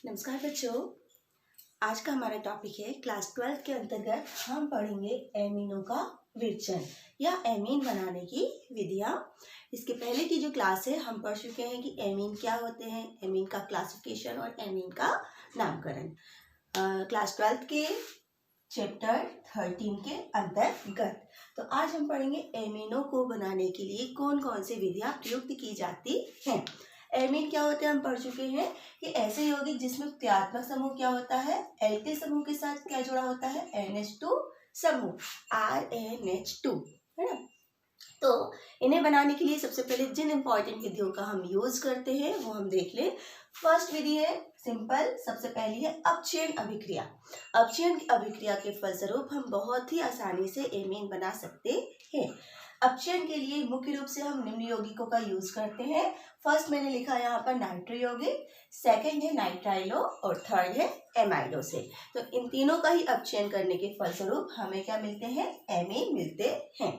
नमस्कार बच्चों। आज का हमारा टॉपिक है क्लास 12 के अंतर्गत हम पढ़ेंगे एमीनों का विरचन या एमीन बनाने की विधियाँ। इसके पहले की जो क्लास है हम पढ़ चुके हैं कि एमीन क्या होते हैं, एमीन का क्लासिफिकेशन और एमीन का नामकरण क्लास 12 के चैप्टर 13 के अंतर्गत। तो आज हम पढ़ेंगे एमीनों को बनाने के लिए कौन कौन सी विधियाँ प्रयुक्त की जाती हैं। एमीन क्या होते हैं हम पढ़ चुके हैं कि ऐसे यौगिक जिसमें क्रियात्मक समूह क्या होता है, एल्किल समूह के साथ क्या जुड़ा होता है, NH2 समूह, RNH2, है ना। तो इन्हें बनाने के लिए सबसे पहले जिन इंपॉर्टेंट विधियों का हम यूज करते हैं वो हम देख लें। फर्स्ट विधि है सिंपल, सबसे पहली है अपचयन अभिक्रिया। अपचयन अभिक्रिया के फलस्वरूप हम बहुत ही आसानी से एमीन बना सकते हैं। अपचयन के लिए मुख्य रूप से हम निम्न यौगिकों का यूज करते हैं। फर्स्ट मैंने लिखा यहाँ पर नाइट्रो यौगिक, सेकेंड है नाइट्राइलो और थर्ड है एमाइडो से। तो इन तीनों का ही अपचयन करने के फलस्वरूप हमें क्या मिलते हैं, एमीन मिलते हैं।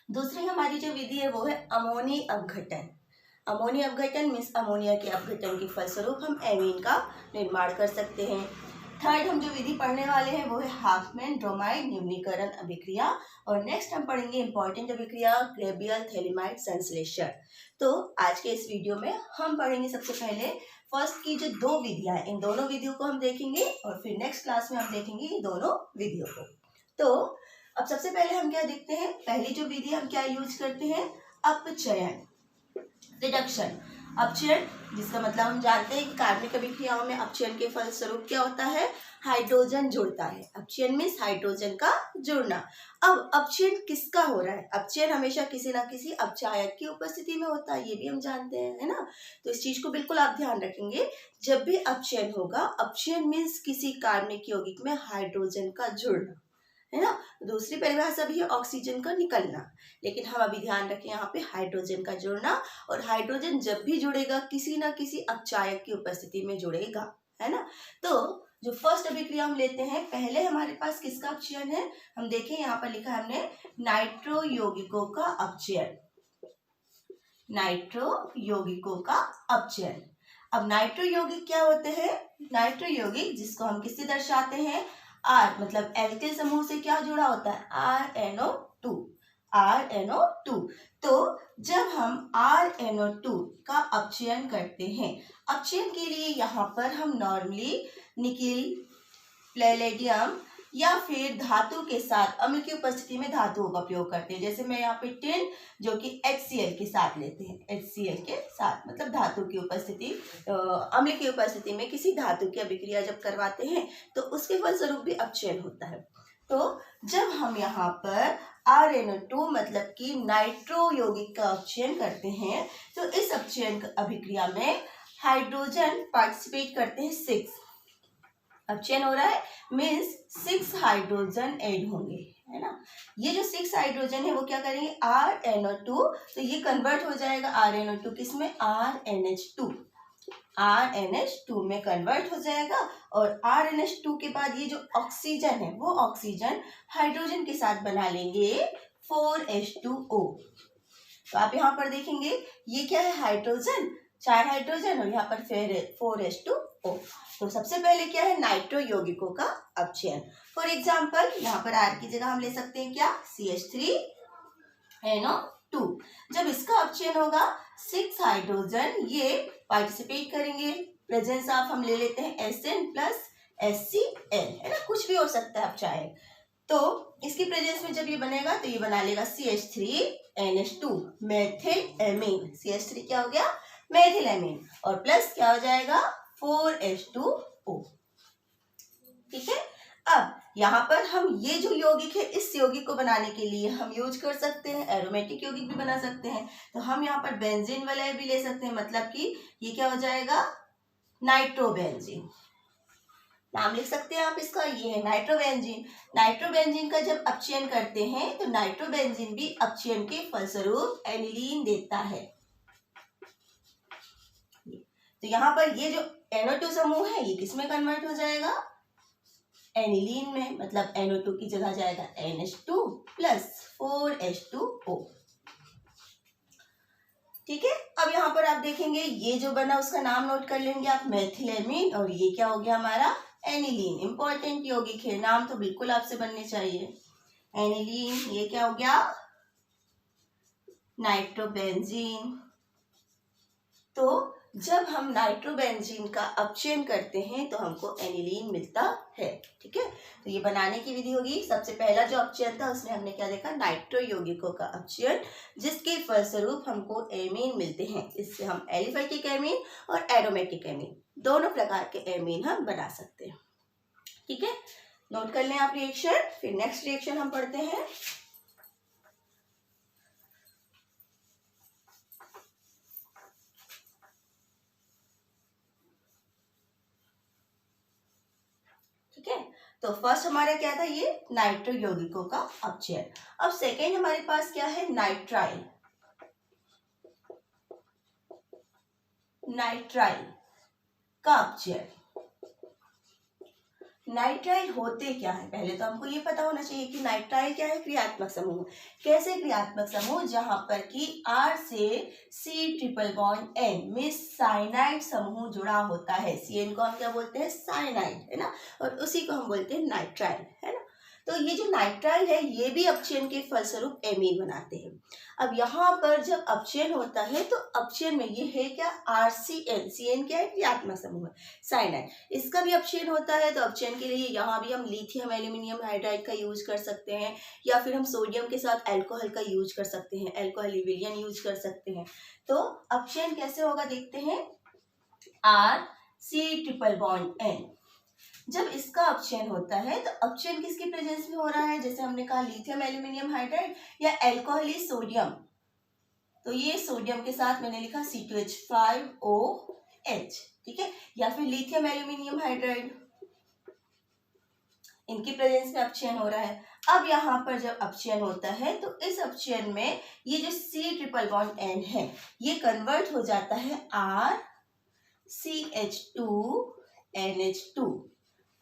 दूसरी हमारी जो विधि है वो है अमोनी अपघटन। अमोनी अपघटन मीन्स अमोनिया के अपघटन के फलस्वरूप हम एमीन का निर्माण कर सकते हैं। थर्ड हम जो विधि पढ़ने वाले हैं वो है हाफमैन ब्रोमाइड न्यूनीकरण अभिक्रिया। और नेक्स्ट हम पढ़ेंगे इंपॉर्टेंट अभिक्रिया ग्रेबियल थैलिमाइड संश्लेषण। तो आज के इस वीडियो में हम पढ़ेंगे सबसे पहले फर्स्ट की जो दो विधियां हैं, इन दोनों विधियों को हम देखेंगे और फिर नेक्स्ट क्लास में हम देखेंगे ये दोनों विधियों को। तो अब सबसे पहले हम क्या देखते हैं, पहली जो विधि हम क्या यूज करते हैं, अपचयन, रिडक्शन। अपचयन जिसका मतलब हम जानते हैं कि कार्बनिक अभिक्रियाओं में अपचयन के फलस्वरूप क्या होता है, हाइड्रोजन जुड़ता है। अपचयन मीन्स हाइड्रोजन का जुड़ना। अब अपचयन किसका हो रहा है, अपचयन हमेशा किसी ना किसी अपचायक की उपस्थिति में होता है, ये भी हम जानते हैं, है ना। तो इस चीज को बिल्कुल आप ध्यान रखेंगे, जब भी अपचयन होगा, अपचयन मीन्स किसी कार्बनिक यौगिक में हाइड्रोजन का जुड़ना, है ना। दूसरी परिभाषा भी है ऑक्सीजन का निकलना, लेकिन हम अभी ध्यान रखें यहाँ पे हाइड्रोजन का जुड़ना। और हाइड्रोजन जब भी जुड़ेगा किसी ना किसी अपचायक की उपस्थिति में जुड़ेगा, है ना। तो जो फर्स्ट अभिक्रिया हम लेते हैं, पहले हमारे पास किसका अपचयन है, हम देखें यहाँ पर लिखा है हमने नाइट्रो यौगिकों का अपचयन, नाइट्रो यौगिकों का अपचयन। अब नाइट्रो यौगिक क्या होते हैं, नाइट्रो यौगिक जिसको हम किससे दर्शाते हैं, आर मतलब एल्किल समूह से क्या जुड़ा होता है, RNO2, RNO2। तो जब हम RNO2 का अपचयन करते हैं, अपचयन के लिए यहाँ पर हम नॉर्मली निकिल, पैलेडियम या फिर धातु के साथ अम्ल की उपस्थिति में धातुओं का प्रयोग करते हैं। जैसे मैं यहाँ पे टिन जो कि HCl के साथ लेते हैं, HCl के साथ मतलब धातु की उपस्थिति, अम्ल की उपस्थिति में किसी धातु की अभिक्रिया जब करवाते हैं तो उसके फलस्वरूप भी अपचयन होता है। तो जब हम यहाँ पर RNO2 मतलब कि नाइट्रो यौगिक का अपचयन करते हैं तो इस अपचयन अभिक्रिया में हाइड्रोजन पार्टिसिपेट करते हैं 6, अपचयन हो रहा है मीन्स 6 हाइड्रोजन ऐड होंगे, है ना। ये जो 6 हाइड्रोजन है वो क्या करेंगे, RNO2, तो ये कन्वर्ट हो जाएगा RNO2 किसमें, RNH2, RNH2 में कन्वर्ट हो जाएगा। और RNH2 के बाद ये जो ऑक्सीजन है वो ऑक्सीजन हाइड्रोजन के साथ बना लेंगे 4H2O। तो आप यहाँ पर देखेंगे ये क्या है, हाइड्रोजन, 4 हाइड्रोजन और यहाँ पर फिर 4H2O। तो सबसे पहले क्या है, नाइट्रो यौगिकों का अपचयन। फॉर एग्जाम्पल यहाँ पर R की जगह हम ले सकते हैं क्या, CH3NO2। जब इसका अपचयन होगा 6 हाइड्रोजन ये पार्टिसिपेट करेंगे, प्रेजेंस ऑफ हम ले लेते हैं SN प्लस HCl, है ना, कुछ भी हो सकता है अपचायक। तो इसकी प्रेजेंस में जब ये बनेगा तो ये बना लेगा CH3NH2 मेथिल एमीन। CH3 क्या हो गया, मेथिल एमीन, और प्लस क्या हो जाएगा 4H2O, ठीक है। अब यहाँ पर हम ये जो यौगिक है इस यौगिक को बनाने के लिए हम यूज कर सकते हैं, एरोमेटिक यौगिक भी बना सकते हैं। तो हम यहाँ पर बेंजीन वाला भी ले सकते हैं, मतलब कि ये क्या हो जाएगा, नाइट्रोबेंजीन, नाम लिख सकते हैं आप इसका, ये है नाइट्रोबेंजीन। नाइट्रोबेंजीन का जब अपचयन करते हैं तो नाइट्रोबेंजीन भी अपचयन के फलस्वरूप एनिलीन देता है। तो यहाँ पर ये जो NO2 समूह है ये किसमें कन्वर्ट हो जाएगा, एनिलीन में, मतलब NO2 की जगह जाएगा NH2 प्लस 4H2O, ठीक है। अब यहाँ पर आप देखेंगे ये जो बना उसका नाम नोट कर लेंगे आप, मेथिलेमीन, और ये क्या हो गया हमारा, एनिलीन। इंपॉर्टेंट यौगिक है, नाम तो बिल्कुल आपसे बनने चाहिए। एनिलीन, ये क्या हो गया, नाइट्रोबेंजीन। तो जब हम नाइट्रोबेंजीन का अपचयन करते हैं तो हमको एनिलीन मिलता है। ठीक है, तो ये बनाने की विधि होगी। सबसे पहला जो अपचयन था उसमें हमने क्या देखा, नाइट्रो यौगिकों का अपचयन, जिसके फलस्वरूप हमको एमीन मिलते हैं। इससे हम एलिफेटिक एमीन और एरोमेटिक एमीन दोनों प्रकार के एमीन हम बना सकते हैं। ठीक है, नोट कर लें आप रिएक्शन। फिर नेक्स्ट रिएक्शन हम पढ़ते हैं। ठीक है, तो फर्स्ट हमारा क्या था, ये नाइट्रो यौगिकों का अपचयन। अब सेकेंड हमारे पास क्या है, नाइट्राइल। नाइट्राइल का अपचयन। नाइट्राइल होते क्या है, पहले तो हमको ये पता होना चाहिए कि नाइट्राइल क्या है, क्रियात्मक समूह। कैसे क्रियात्मक समूह, जहां पर कि R से C ट्रिपल बॉन्ड N में साइनाइड समूह जुड़ा होता है। CN को हम क्या बोलते हैं, साइनाइड, है ना, और उसी को हम बोलते हैं नाइट्राइल, है ना। तो ये जो नाइट्राइल है ये भी अपचयन के फलस्वरूप एमीन बनाते हैं। अब यहाँ पर जब अपचयन होता है तो अपचयन में ये है क्या, RCN। CN क्या है, क्रियात्मक समूह है, साइनाइड। इसका भी अपचयन होता है, तो अपचयन के लिए यहाँ भी हम लिथियम एल्यूमिनियम हाइड्राइड का यूज कर सकते हैं, या फिर हम सोडियम के साथ अल्कोहल का यूज कर सकते हैं, अल्कोहल विलयन यूज कर सकते हैं। तो अपचयन कैसे होगा देखते हैं। RC ट्रिपल बॉन्ड N, जब इसका अपचयन होता है तो अपचयन किसके प्रेजेंस में हो रहा है, जैसे हमने कहा लिथियम एल्यूमिनियम हाइड्राइड या अल्कोहली सोडियम। तो ये सोडियम के साथ मैंने लिखा C2H5OH, ठीक है, या फिर लिथियम एल्यूमिनियम हाइड्राइड, इनकी प्रेजेंस में अपचयन हो रहा है। अब यहाँ पर जब अपचयन होता है तो इस अपचयन में ये जो C ट्रिपल बॉन्ड N है ये कन्वर्ट हो जाता है RCH2NH2।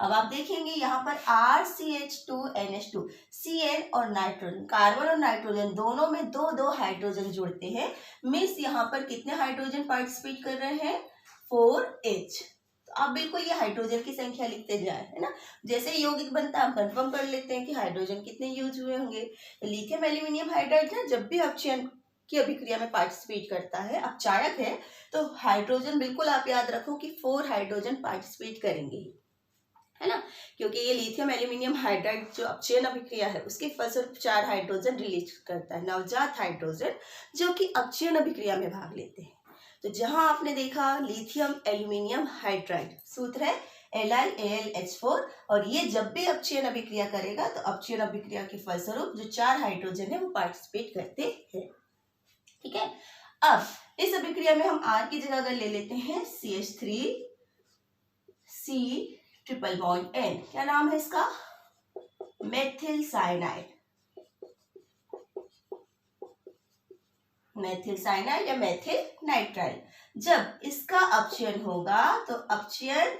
अब आप देखेंगे यहाँ पर RCH2NH2, CN और नाइट्रोजन, कार्बन और नाइट्रोजन दोनों में दो दो हाइड्रोजन जुड़ते हैं। मीन्स यहाँ पर कितने हाइड्रोजन पार्टिसिपेट कर रहे हैं, 4H। तो आप बिल्कुल ये हाइड्रोजन की संख्या लिखते जाए, है ना। जैसे यौगिक बनता है हम कंफर्म कर लेते हैं कि हाइड्रोजन कितने यूज हुए होंगे। लिथियम एल्यूमिनियम हाइड्राइड ना जब भी अपचयन की अभिक्रिया में पार्टिसिपेट करता है, अपचायक है, तो हाइड्रोजन बिल्कुल आप याद रखो कि 4 हाइड्रोजन पार्टिसिपेट करेंगे, है ना, क्योंकि ये लिथियम एल्यूमिनियम हाइड्राइड जो अपचयन अभिक्रिया है उसके फलस्वरूप 4 हाइड्रोजन रिलीज करता है, नवजात हाइड्रोजन, जो कि अपचयन अभिक्रिया में भाग लेते हैं। तो जहां आपने देखा लिथियम एल्यूमिनियम हाइड्राइड, सूत्र है LiAlH4, और ये जब भी अपचयन अभिक्रिया करेगा तो अपचयन अभिक्रिया के फलस्वरूप जो 4 हाइड्रोजन है वो पार्टिसिपेट करते हैं। ठीक है, अब इस अभिक्रिया में हम R की जगह अगर ले लेते हैं CH3C ट्रिपल बॉन्ड N, क्या नाम है इसका, मेथिल साइनाइड। मेथिल साइनाइड या मेथिल नाइट्राइल। जब इसका अपचयन होगा तो अपचयन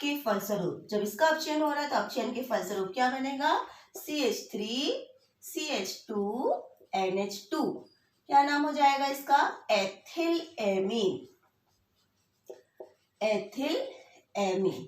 के फलस्वरूप, जब इसका अपचयन हो रहा है तो अपचयन के फलस्वरूप क्या बनेगा, CH3CH2NH2, क्या नाम हो जाएगा इसका, एथिल एमीन। Ethyl amine.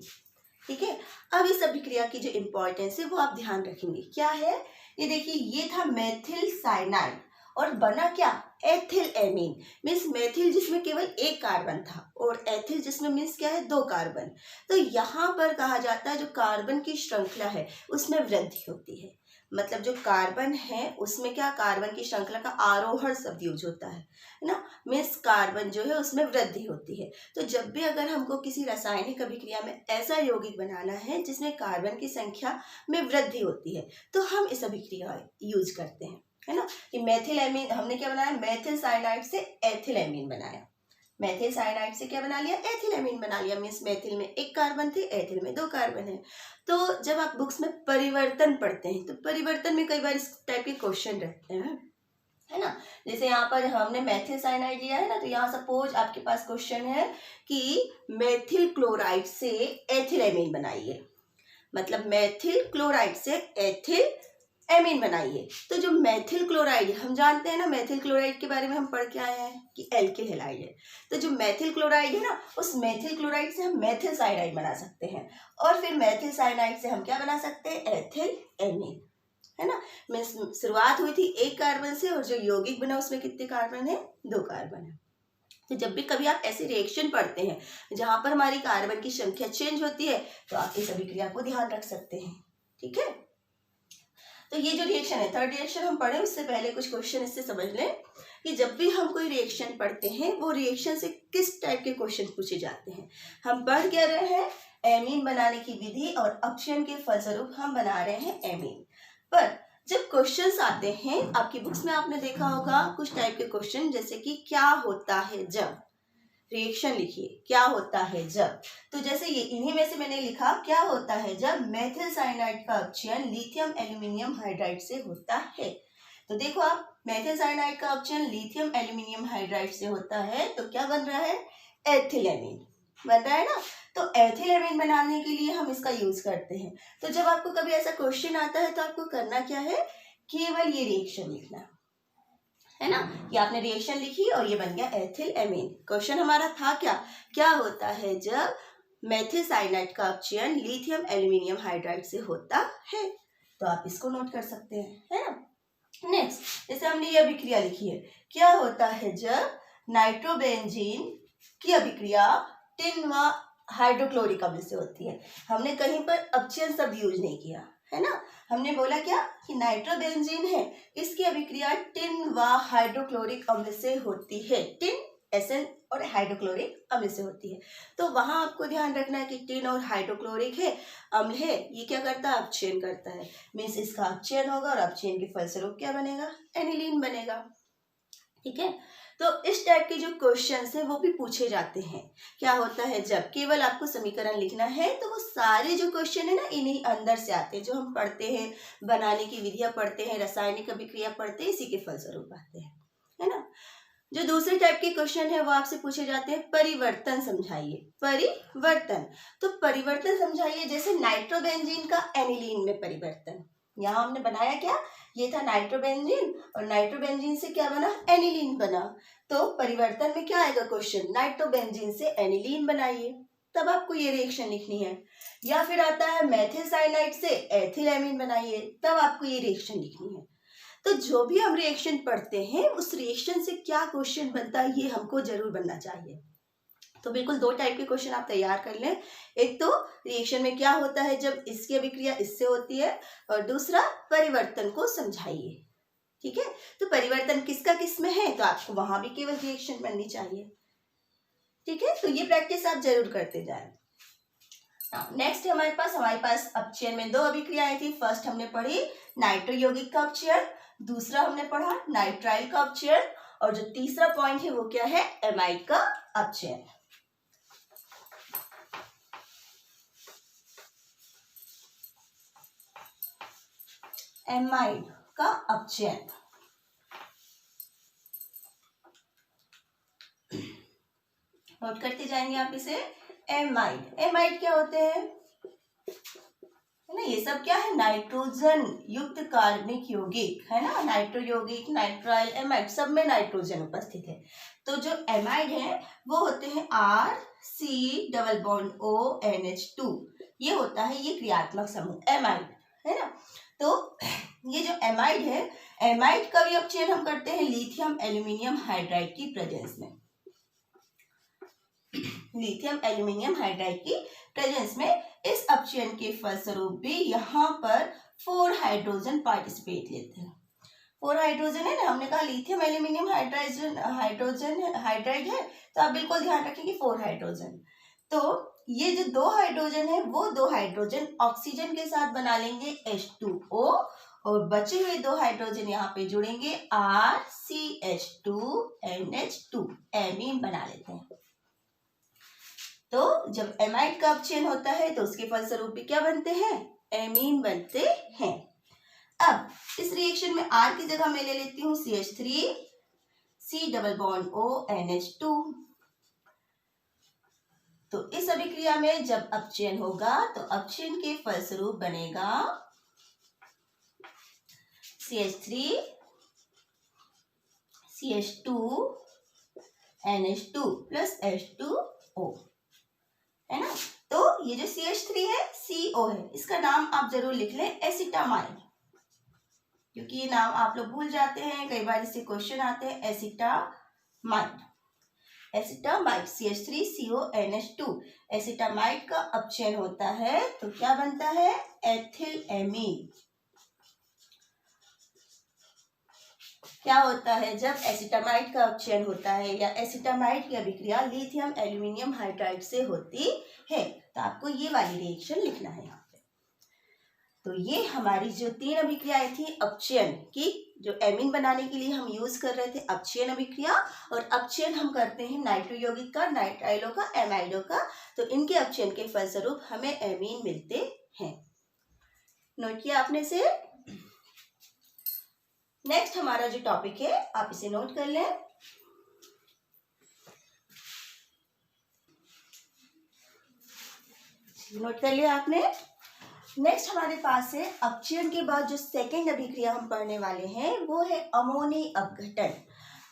ठीक है, अब इस अभिक्रिया की जो इंपॉर्टेंस है वो आप ध्यान रखेंगे, क्या है, ये देखिए ये था मेथिल साइनाइड और बना क्या, एथिल एमीन। मीन्स मेथिल जिसमें केवल एक कार्बन था और एथिल जिसमें मीन्स क्या है, 2 कार्बन। तो यहाँ पर कहा जाता है जो कार्बन की श्रृंखला है उसमें वृद्धि होती है। मतलब जो कार्बन है उसमें क्या, कार्बन की श्रृंखला का आरोहण शब्द यूज होता है ना, मीन्स कार्बन जो है उसमें वृद्धि होती है। तो जब भी अगर हमको किसी रासायनिक अभिक्रिया में ऐसा यौगिक बनाना है जिसमें कार्बन की संख्या में वृद्धि होती है तो हम इस अभिक्रिया यूज करते हैं, है ना। कि मेथिल एमीन हमने क्या बनाया, मेथिल साइनाइड से एथिल एमीन बनाया, मेथिल साइनाइड से क्या बना लिया, एथिल एमीन बना लिया। मीन्स मेथिल में 1 कार्बन थे, एथिल में 2 कार्बन है। तो जब आप बुक्स में परिवर्तन पढ़ते हैं तो परिवर्तन में कई बार इस टाइप के क्वेश्चन रहते हैं, है ना। जैसे यहाँ पर हमने मेथिल साइनाइड लिया है ना, तो यहाँ सपोज आपके पास क्वेश्चन है कि मेथिल क्लोराइड से एथिल एमीन बनाइए। मतलब मेथिल क्लोराइड से एथिल एमीन बनाइए। तो जो मेथिल क्लोराइड, हम जानते हैं ना मेथिल क्लोराइड के बारे में हम पढ़ के आए हैं कि एल्किल हैलाइड है। तो जो मेथिल क्लोराइड है ना, उस मेथिल क्लोराइड से हम मेथिल साइनाइड बना सकते हैं, और फिर मेथिल साइनाइड से हम क्या बना सकते हैं, एथिल एमीन, है ना। शुरुआत हुई थी एक कार्बन से, और जो यौगिक बना उसमें कितने कार्बन है, 2 कार्बन है। तो जब भी कभी आप ऐसे रिएक्शन पढ़ते हैं जहां पर हमारी कार्बन की संख्या चेंज होती है, तो आप इस अभिक्रिया को ध्यान रख सकते हैं, ठीक है। तो ये जो रिएक्शन है, थर्ड रिएक्शन हम पढ़े उससे पहले कुछ क्वेश्चन इससे समझ लें कि जब भी हम कोई रिएक्शन पढ़ते हैं वो रिएक्शन से किस टाइप के क्वेश्चन पूछे जाते हैं। हम पढ़ क्या रहे हैं, एमीन बनाने की विधि और अपचयन के फलस्वरूप हम बना रहे हैं एमीन। पर जब क्वेश्चंस आते हैं, आपकी बुक्स में आपने देखा होगा कुछ टाइप के क्वेश्चन, जैसे कि क्या होता है जब, रिएक्शन लिखिए क्या होता है जब। तो जैसे ये इन्हीं में से मैंने लिखा क्या होता है जब मेथिल साइनाइड का अपचयन लिथियम एल्यूमिनियम हाइड्राइड से होता है। तो देखो आप, मेथिल साइनाइड का अपचयन लिथियम एल्यूमिनियम हाइड्राइड से होता है, तो क्या बन रहा है, एथिलेमीन बन रहा है ना। तो एथिलेमीन बनाने के लिए हम इसका यूज करते हैं। तो जब आपको कभी ऐसा क्वेश्चन आता है तो आपको करना क्या है, केवल ये रिएक्शन लिखना है ना। ये आपने रिएक्शन लिखी और ये बन गया एथिल एमीन। क्वेश्चन हमारा था क्या, क्या होता है जब मेथिल साइनाइड का अपचयन लिथियम एल्यूमिनियम हाइड्राइड से होता है। तो आप इसको नोट कर सकते हैं, है ना। नेक्स्ट, जैसे हमने ये अभिक्रिया लिखी है, क्या होता है जब नाइट्रोबेंजीन की अभिक्रिया टिन व हाइड्रोक्लोरिक अम्ल से होती है। हमने कहीं पर अपचयन शब्द यूज नहीं किया, है ना। हमने बोला क्या कि नाइट्रोबेंजीन है, इसकी अभिक्रिया टिन व हाइड्रोक्लोरिक अम्ल से होती है। टिन एसएन और हाइड्रोक्लोरिक अम्ल से होती है। तो वहां आपको ध्यान रखना है कि टिन और हाइड्रोक्लोरिक है अम्ल है, ये क्या करता है, अपचयन करता है। मीन्स इसका अपचयन होगा और अपचयन के फलस्वरूप क्या बनेगा, एनिलीन बनेगा, ठीक है। तो इस टाइप के जो क्वेश्चंस हैं वो भी पूछे जाते हैं। क्या होता है जब, केवल आपको समीकरण लिखना है। तो वो सारे जो क्वेश्चन है ना इन्हीं अंदर से आते हैं, जो हम पढ़ते हैं, बनाने की विधियां पढ़ते हैं, रासायनिक अभिक्रिया पढ़ते हैं, इसी के फलस्वरूप आते हैं, है ना। जो दूसरे टाइप के क्वेश्चन है वो आपसे पूछे जाते हैं, परिवर्तन समझाइए। परिवर्तन, तो परिवर्तन समझाइए, जैसे नाइट्रोबेंजीन का एनिलीन में परिवर्तन। यहाँ हमने बनाया क्या, ये था नाइट्रोबेंजीन, और नाइट्रोबेंजीन से क्या बना, एनिलीन बना। तो परिवर्तन में क्या आएगा क्वेश्चन, नाइट्रोबेंजीन से एनिलीन बनाइए, तब आपको ये रिएक्शन लिखनी है। या फिर आता है मेथिल साइनाइड से एथिलेमीन बनाइए, तब आपको ये रिएक्शन लिखनी है। तो जो भी हम रिएक्शन पढ़ते हैं उस रिएक्शन से क्या क्वेश्चन बनता है ये हमको जरूर बनना चाहिए। तो बिल्कुल 2 टाइप के क्वेश्चन आप तैयार कर लें। एक तो रिएक्शन में क्या होता है जब इसकी अभिक्रिया इससे होती है, और दूसरा परिवर्तन को समझाइए, ठीक है। तो परिवर्तन किसका किस में है, तो आपको वहां भी केवल रिएक्शन बननी चाहिए, ठीक है। तो ये प्रैक्टिस आप जरूर करते जाएं। नेक्स्ट हमारे पास अपचयन में 2 अभिक्रियाएं थी। फर्स्ट हमने पढ़ी नाइट्रो यौगिक का अपचयन, दूसरा हमने पढ़ा नाइट्राइल का अपचयन, और जो तीसरा पॉइंट है वो क्या है, एमाइड का अपचयन। एमाइड का अपचयन, नोट करते जाएंगे आप इसे। एमाइड, एमाइड क्या होते हैं, है ना, ये सब क्या है, नाइट्रोजन युक्त कार्बनिक यौगिक, है ना। नाइट्रो यौगिक, नाइट्राइल, एमाइड, सब में नाइट्रोजन उपस्थित है। तो जो एमाइड है वो होते हैं RC++ONH2, ये होता है ये क्रियात्मक समूह एमाइड, है ना। तो ये जो एमाइड है, एमाइड का भी अपचयन हम करते हैं लिथियम एल्यूमिनियम हाइड्राइड की प्रेजेंस में। लिथियम एल्यूमिनियम हाइड्राइड की प्रेजेंस में इस अपचयन के फलस्वरूप भी यहाँ पर 4 हाइड्रोजन पार्टिसिपेट लेते हैं। 4 हाइड्रोजन है ना, हमने कहा लिथियम एल्यूमिनियम हाइड्राइड है, तो आप बिल्कुल ध्यान रखेंगे 4 हाइड्रोजन। तो ये जो 2 हाइड्रोजन है वो 2 हाइड्रोजन ऑक्सीजन के साथ बना लेंगे H2O, और बचे हुए 2 हाइड्रोजन यहाँ पे जुड़ेंगे RCH2NH2, एमीन बना लेते हैं। तो जब एमाइड का अपचयन होता है तो उसके फलस्वरूप भी क्या बनते हैं, एमीन बनते हैं। अब इस रिएक्शन में R की जगह मैं ले लेती हूँ CH3 C++ONH2। तो इस अभिक्रिया में जब अपचयन होगा तो अपचयन के फलस्वरूप बनेगा CH3 CH2 NH2 plus H2O, है ना। तो ये जो CH3 है CO है, इसका नाम आप जरूर लिख लें एसिटामाइड, क्योंकि ये नाम आप लोग भूल जाते हैं, कई बार इससे क्वेश्चन आते हैं। Acetamide, acetamide CH3CO NH2, acetamide का अपचयन होता है तो क्या बनता है, एथिलएमीन। क्या होता है जब एसिटामाइड का अपचयन होता है या एसिटामाइड की अभिक्रिया लिथियम एल्यूमिनियम हाइड्राइड से होती है, तो आपको ये वाली रिएक्शन लिखना है यहाँ पे। तो ये हमारी जो 3 अभिक्रियाएं थी अपचयन की, जो एमीन बनाने के लिए हम यूज कर रहे थे अपचयन अभिक्रिया, और अपचयन हम करते हैं नाइट्रो यौगिक का, नाइट्राइलो का, एमाइडो का, तो इनके अपचयन के फलस्वरूप हमें एमीन मिलते हैं। नोट किया आपने से। नेक्स्ट हमारा जो टॉपिक है आप इसे नोट कर लें। नोट कर लिया आपने। नेक्स्ट हमारे पास है अपचयन के बाद जो सेकंड अभिक्रिया हम पढ़ने वाले हैं वो है अमोनी अपघटन।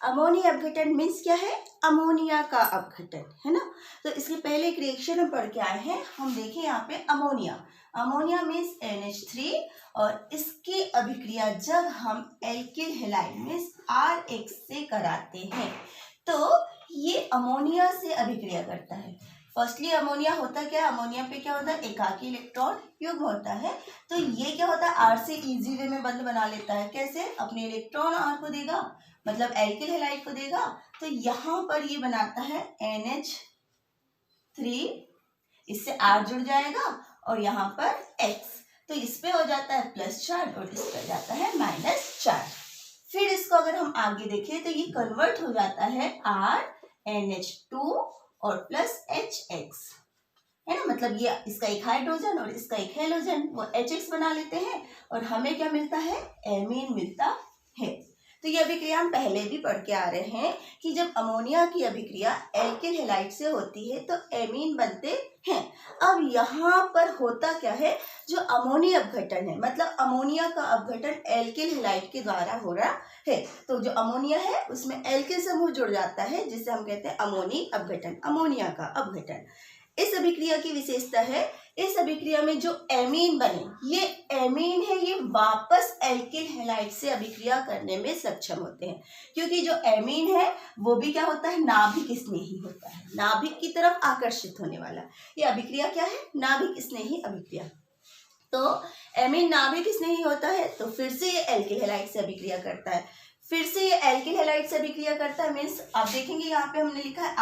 अमोनी अपघटन मीन्स क्या है, अमोनिया का अपघटन, है ना। तो इसके पहले एक रिएक्शन हम पढ़ के आए हैं, हम देखें यहाँ पे अमोनिया। अमोनिया मीन्स NH3, और इसकी अभिक्रिया जब हम एल्किल हैलाइड मीन्स RH से कराते हैं तो ये अमोनिया से अभिक्रिया करता है। फर्स्टली अमोनिया होता क्या है, अमोनिया पे क्या होता है, एकाकी इलेक्ट्रॉन युग्म होता है। तो ये क्या होता है, R से इजी वे में बंध बना लेता है। कैसे, अपने इलेक्ट्रॉन R को देगा, मतलब एल्किल हैलाइड को देगा, तो यहाँ पर ये बनाता है NH3, इससे R जुड़ जाएगा और यहाँ पर X, तो इस पे हो जाता है प्लस चार्ज और इस पे जाता है माइनस चार्ज। फिर इसको अगर हम आगे देखें तो ये कन्वर्ट हो जाता है RNH2 और प्लस HX, है ना। मतलब ये इसका एक हाइड्रोजन और इसका एक हेलोजन, वो HX बना लेते हैं और हमें क्या मिलता है, एमीन मिलता है। तो ये अभिक्रिया हम पहले भी पढ़ के आ रहे हैं कि जब अमोनिया की अभिक्रिया एल्किल हैलाइड से होती है तो एमीन बनते हैं। अब यहाँ पर होता क्या है, जो अमोनी अपघटन है, मतलब अमोनिया का अपघटन एल्किल हैलाइड के द्वारा हो रहा है। तो जो अमोनिया है उसमें एल्किल समूह जुड़ जाता है, जिसे हम कहते हैं अमोनी अपघटन, अमोनिया का अपघटन। इस अभिक्रिया की विशेषता है, इस अभिक्रिया में जो एमीन बने, ये एमीन है, ये वापस एल्किल हैलाइड से अभिक्रिया करने में सक्षम होते हैं, क्योंकि जो एमीन है वो भी क्या होता है, नाभिक स्नेही होता है, नाभिक की तरफ आकर्षित होने वाला। ये अभिक्रिया क्या है, नाभिक स्नेही अभिक्रिया। तो एमीन नाभिक स्नेही होता है तो फिर से ये एल्किल हैलाइड से अभिक्रिया करता है, फिर से ये एल्किल हैलाइड से अभिक्रिया करता है। मीन्स आप देखेंगे यहाँ पे हमने लिखा है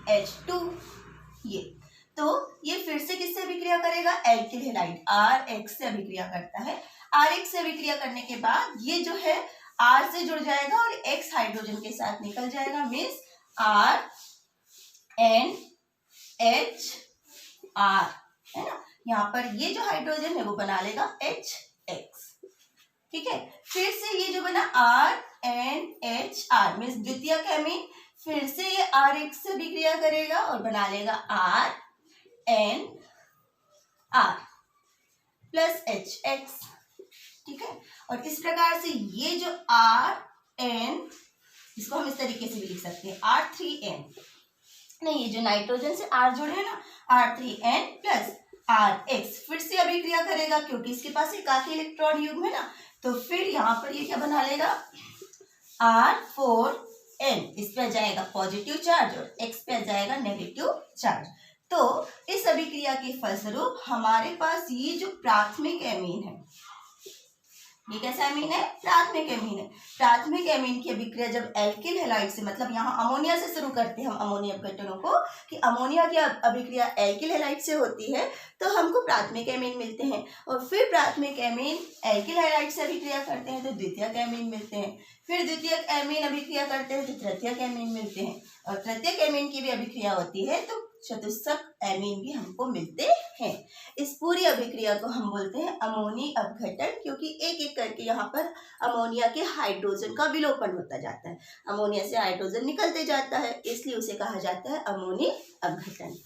RNH2, ये तो ये फिर से किससे अभिक्रिया करेगा, एल्किल हैलाइड RH से अभिक्रिया करता है। RH से अभिक्रिया करने के बाद ये जो है R से जुड़ जाएगा और X हाइड्रोजन के साथ निकल जाएगा, मीन्स RNHR, है ना। यहाँ पर ये जो हाइड्रोजन है वो बना लेगा HX, ठीक है। फिर से ये जो बना RNHR मीन्स द्वितीयक एमीन, फिर से ये RH से अभिक्रिया करेगा और बना लेगा RNR प्लस HX, ठीक है। और इस प्रकार से ये जो RN, इसको हम इस तरीके से भी लिख सकते हैं R3N, नहीं ये जो नाइट्रोजन से R जुड़े है ना, R3N प्लस RH फिर से अभिक्रिया करेगा, क्योंकि इसके पास एकाकी इलेक्ट्रॉन युग्म है ना, तो फिर यहाँ पर ये क्या बना लेगा R4N, इस पे जाएगा पॉजिटिव चार्ज और X पे जाएगा नेगेटिव चार्ज। तो इस अभिक्रिया के फलस्वरूप हमारे पास ये जो प्राथमिक एमीन है, ये कैसा एमीन है, प्राथमिक एमीन है। प्राथमिक एमीन की अभिक्रिया जब एल्किल हैलाइड से, मतलब यहाँ अमोनिया से शुरू करते हैं हम अमोनिया अपघटनों को, कि अमोनिया की अभिक्रिया एल्किल हैलाइड से होती है तो हमको प्राथमिक एमीन मिलते हैं, और फिर प्राथमिक एमीन एल्किल हैलाइड से अभिक्रिया करते हैं तो द्वितीयक एमीन मिलते हैं, फिर द्वितीयक एमीन अभिक्रिया करते हैं तो तृतीयक एमीन मिलते हैं, और तृतीयक एमीन की भी अभिक्रिया होती है तो चतुष्क एमीन भी हमको मिलते हैं। इस पूरी अभिक्रिया को हम बोलते हैं अमोनी अपघटन, क्योंकि एक एक करके यहाँ पर अमोनिया के हाइड्रोजन का विलोपन होता जाता है, अमोनिया से हाइड्रोजन निकलते जाता है, इसलिए उसे कहा जाता है अमोनी अपघटन।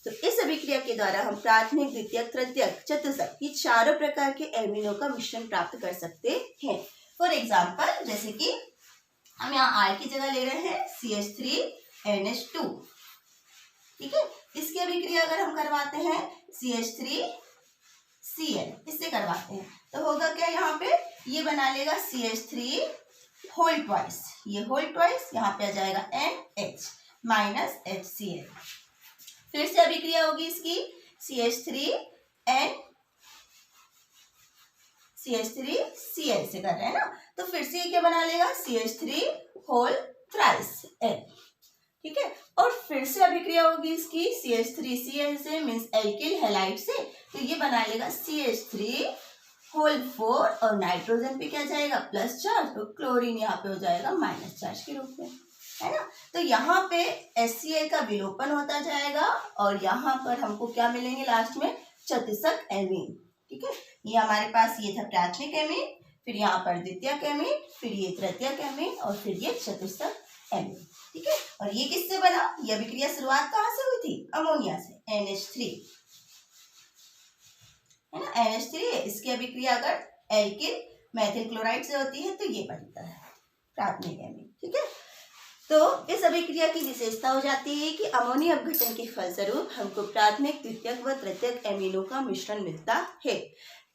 तो इस अभिक्रिया के द्वारा हम प्राथमिक, द्वितीयक, तृतीयक, चतुर्थक ये चारों प्रकार के एमिनो का मिश्रण प्राप्त कर सकते हैं। फॉर एग्जाम्पल, जैसे कि हम यहाँ R की जगह ले रहे हैं CH3NH2, ठीक है। इसकी अभिक्रिया अगर हम करवाते हैं CH3Cl, इससे करवाते हैं तो होगा क्या, यहाँ पे ये बना लेगा CH3 होल ट्वाइस, ये होल ट्वाइस, यहाँ पे आ जाएगा NH माइनस HCl। फिर से अभिक्रिया होगी इसकी CH3Cl से कर रहे हैं ना, तो फिर से ये क्या बना लेगा CH3 होल थ्राइस N, ठीक है। और फिर से अभिक्रिया होगी इसकी CH3Cl से, मीन्स एल्किल हैलाइड से, तो ये बना लेगा CH3 होल 4 और नाइट्रोजन पे क्या जाएगा प्लस चार्ज, तो क्लोरीन यहाँ पे हो जाएगा माइनस चार्ज के रूप में, है ना। तो यहाँ पे HCl का विलोपन होता जाएगा और यहाँ पर हमको क्या मिलेंगे लास्ट में, चतुर्थक एमीन, ठीक है। ये हमारे पास ये था प्राथमिक एमीन, फिर यहाँ पर द्वितीयक एमीन, फिर ये तृतीयक एमीन और फिर ये चतुर्थक एमीन, ठीक है। और ये किससे बना, ये अभिक्रिया शुरुआत कहाँ से हुई थी, अमोनिया से, NH3, है ना, NH3 है। इसकी अभिक्रिया अगर एल्किल मेथिल क्लोराइड से होती है तो ये बनता है प्राथमिक एमीन, ठीक है। तो इस अभिक्रिया की विशेषता हो जाती है कि अमोनिया अपघटन के फलस्वरूप हमको प्राथमिक, द्वितीयक व तृतीयक एमीनों का मिश्रण मिलता है।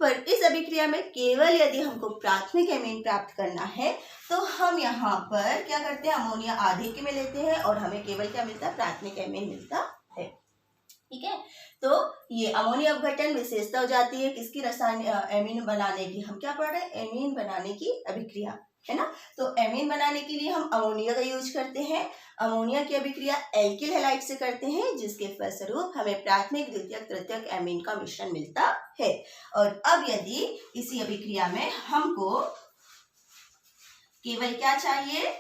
पर इस अभिक्रिया में केवल यदि हमको प्राथमिक एमीन प्राप्त करना है तो हम यहाँ पर क्या करते हैं, अमोनिया आधिक्य में लेते हैं और हमें केवल क्या मिलता है, प्राथमिक एमीन मिलता है, ठीक है। तो ये अमोनिया अपघटन विशेषता हो जाती है किसकी, रसायन एमीन बनाने की। हम क्या पढ़ रहे हैं, एमीन बनाने की अभिक्रिया, है ना। तो एमीन बनाने के लिए हम अमोनिया का यूज करते हैं। अमोनिया की अभिक्रिया एल्किल हैलाइड से करते हैं, जिसके फलस्वरूप हमें प्राथमिक, द्वितीयक, तृतीयक एमीन का मिश्रण मिलता है। और अब यदि इसी अभिक्रिया में हमको केवल क्या चाहिए,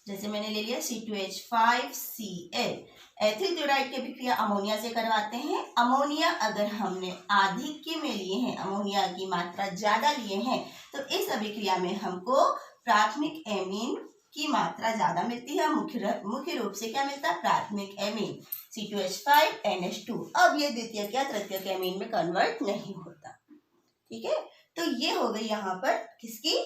जैसे मैंने ले लिया C2H5Cl, एथिल क्लोराइड की अभिक्रिया अमोनिया से करवाते हैं। अमोनिया अगर हमने आधिक्य में लिए हैं, अमोनिया की मात्रा ज्यादा लिए हैं, तो इस अभिक्रिया में हमको प्राथमिक एमीन की मात्रा ज्यादा मिलती है। मुख्य रूप से क्या मिलता है, प्राथमिक एमीन C2H5NH2। अब ये द्वितीयक या तृतीयक एमीन में कन्वर्ट नहीं होता, ठीक है। तो ये हो गई यहाँ पर किसकी,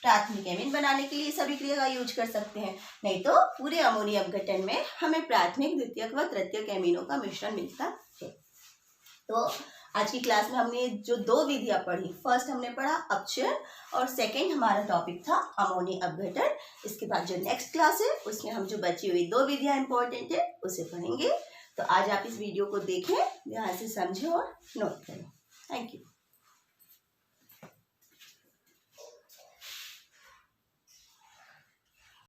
प्राथमिक एमीन बनाने के लिए इस अभिक्रिया का यूज कर सकते हैं। नहीं तो पूरे अमोनिया अपघटन में हमें प्राथमिक, द्वितीयक व तृतीयक एमीनों का मिश्रण मिलता है। तो आज की क्लास में हमने जो दो विधियां पढ़ी, फर्स्ट हमने पढ़ा अपचयन और सेकंड हमारा टॉपिक था अमोनिया अपघटन। इसके बाद जो नेक्स्ट क्लास है उसमें हम जो बची हुई दो विधियां इंपॉर्टेंट है उसे पढ़ेंगे। तो आज आप इस वीडियो को देखें, ध्यान से समझें और नोट करें। Thank you.